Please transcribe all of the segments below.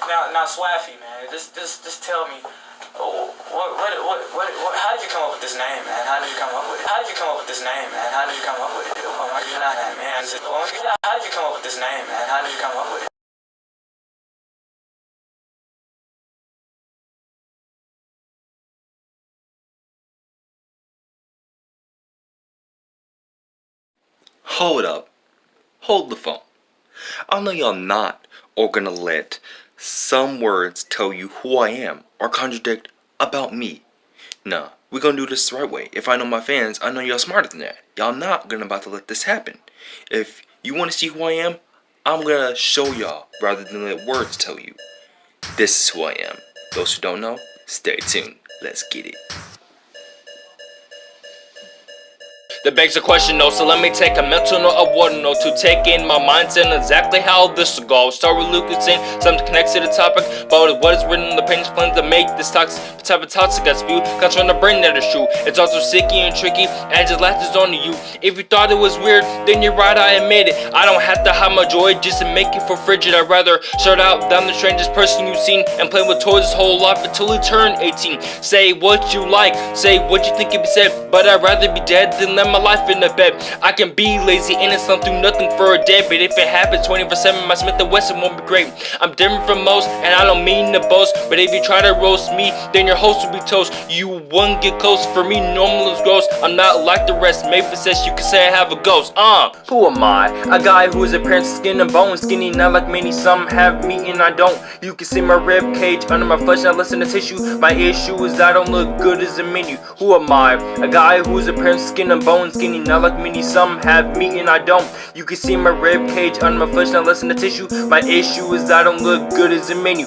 Now, Swaffy, man, just tell me, how did you come up with this name, man? How did you come up with it? How did you come up with this name, man? How did you come up with it? Oh my God, man. How did you come up with this name, man? How did you come up with it? Hold up. Hold the phone. I know y'all not are gonna let some words tell you who I am or contradict about me. Nah, we gonna do this the right way. If I know my fans, I know y'all smarter than that. Y'all not gonna about to let this happen. If you wanna see who I am, I'm gonna show y'all rather than let words tell you. This is who I am. Those who don't know, stay tuned. Let's get it. That begs the question though, so let me take a mental note of what note to take in my mindset and exactly how this will go. Start with Lucas saying something connects to the topic about what is written in the pain's plans to make this type of toxic I spew comes from the brain that is true. It's also sicky and tricky and just latches on to you. If you thought it was weird, then you're right, I admit it. I don't have to hide my joy just to make you feel frigid. I'd rather start out than the strangest person you've seen and play with toys his whole life until he turned 18. Say what you like, say what you think can be said, but I'd rather be dead than let my life in the bed. I can be lazy, innocent, do nothing for a day, but if it happens 24/7, my Smith & Wesson won't be great. I'm different from most, and I don't mean to boast, but if you try to roast me, then your host will be toast. You won't get close, for me normal is gross. I'm not like the rest, maybe says you can say I have a ghost. Who am I? A guy who is apparent skin and bone, skinny, not like many, some have me and I don't. You can see my rib cage under my flesh, not listen to tissue. My issue is I don't look good as a menu. Who am I? A guy who is apparent skin and bone, skinny, not like many, some have me and I don't. You can see my rib cage under my flesh, not listen to tissue. My issue is I don't look good as a menu.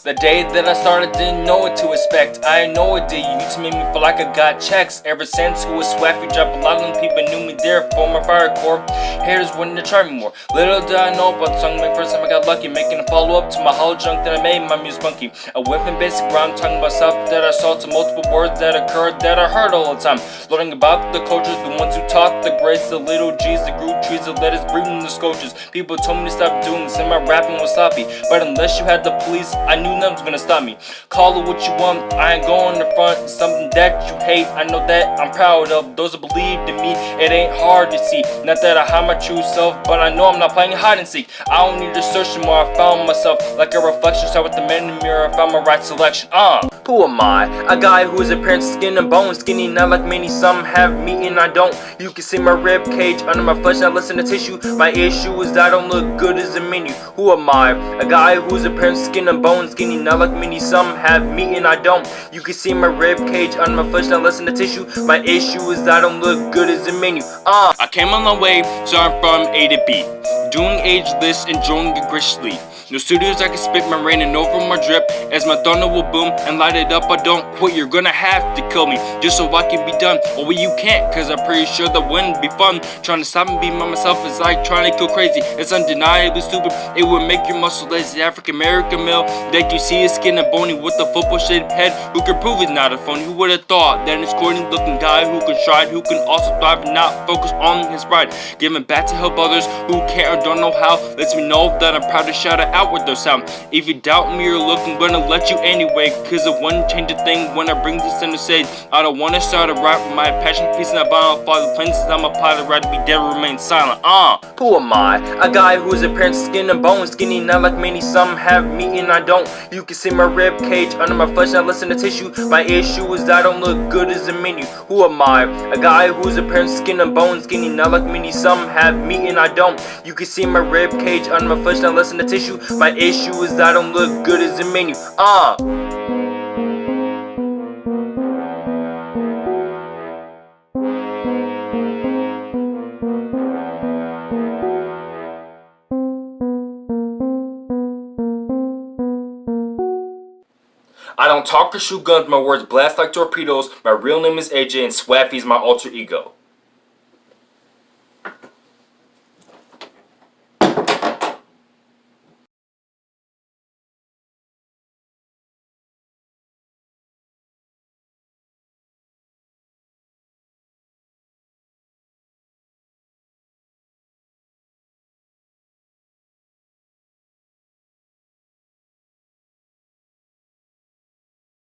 The day that I started, didn't know what to expect. I had no idea you used to make me feel like I got checks. Ever since who was Swaffy dropped, a lot of them people knew me there for my fire core. Haters wanted to try me more. Little did I know about the song. My first time I got lucky, making a follow up to my hollow junk that I made my music funky. I went from basic rhyme, talking about stuff that I saw, to multiple words that occurred that I heard all the time. Learning about the cultures, the ones who taught the grace, the little G's, the grew trees, the letters breeding the sculptures. People told me to stop doing this, and my rapping was sloppy, but unless you had the police, I knew nothing was gonna stop me. Call it what you want, I ain't going to front. It's something that you hate, I know that I'm proud of. Those that believe in me, it ain't hard to see. Not that I hide my true self, but I know I'm not playing hide and seek. I don't need to search anymore, I found myself like a reflection. Start with the man in the mirror, I found my right selection. Who am I? A guy who is apparent skin and bone, skinny, not like many, some have me and I don't. You can see my rib cage under my flesh, not listen to tissue. My issue is I don't look good as a menu. Who am I? A guy who is apparent skin and bone, skinny, not like many, some have me and I don't. You can see my rib cage under my flesh, not listen to tissue. My issue is I don't look good as a menu. I came a long way, starting from A to B, doing ageless, enjoying it graciously. No studios, I can spit my rain and over my drip as my thunder will boom and light it up. I don't quit, you're gonna have to kill me just so I can be done. Or well, you can't, cause I'm pretty sure that wouldn't be fun. Trying to stop me being by myself is like trying to kill crazy. It's undeniably stupid, it would make your muscle lazy. African American male that you see is skin and bony with a football shaped head, who can prove it's not a phony. Who would have thought that this corny looking guy who can stride, who can also thrive and not focus on his pride, giving back to help others who can't or don't know how, lets me know that I'm proud to shout it out with those sound. If you doubt me or look, I'm gonna let you anyway, cause it wouldn't change a thing when I bring this in the stage. I don't wanna start a rap with my passion, peace, and that violent father plain since I'm a pilot, rather be dead or remain silent. Who am I? A guy who is apparent skin and bone, skinny, not like many, some have me and I don't. You can see my rib cage under my flesh, not listen to tissue. My issue is I don't look good as a menu. Who am I? A guy who is apparent skin and bone, skinny, not like many, some have me and I don't. You can see my rib cage under my flesh, not listen to tissue. My issue is I don't look good as a menu. I don't talk or shoot guns, my words blast like torpedoes. My real name is AJ and Swaffy's my alter ego.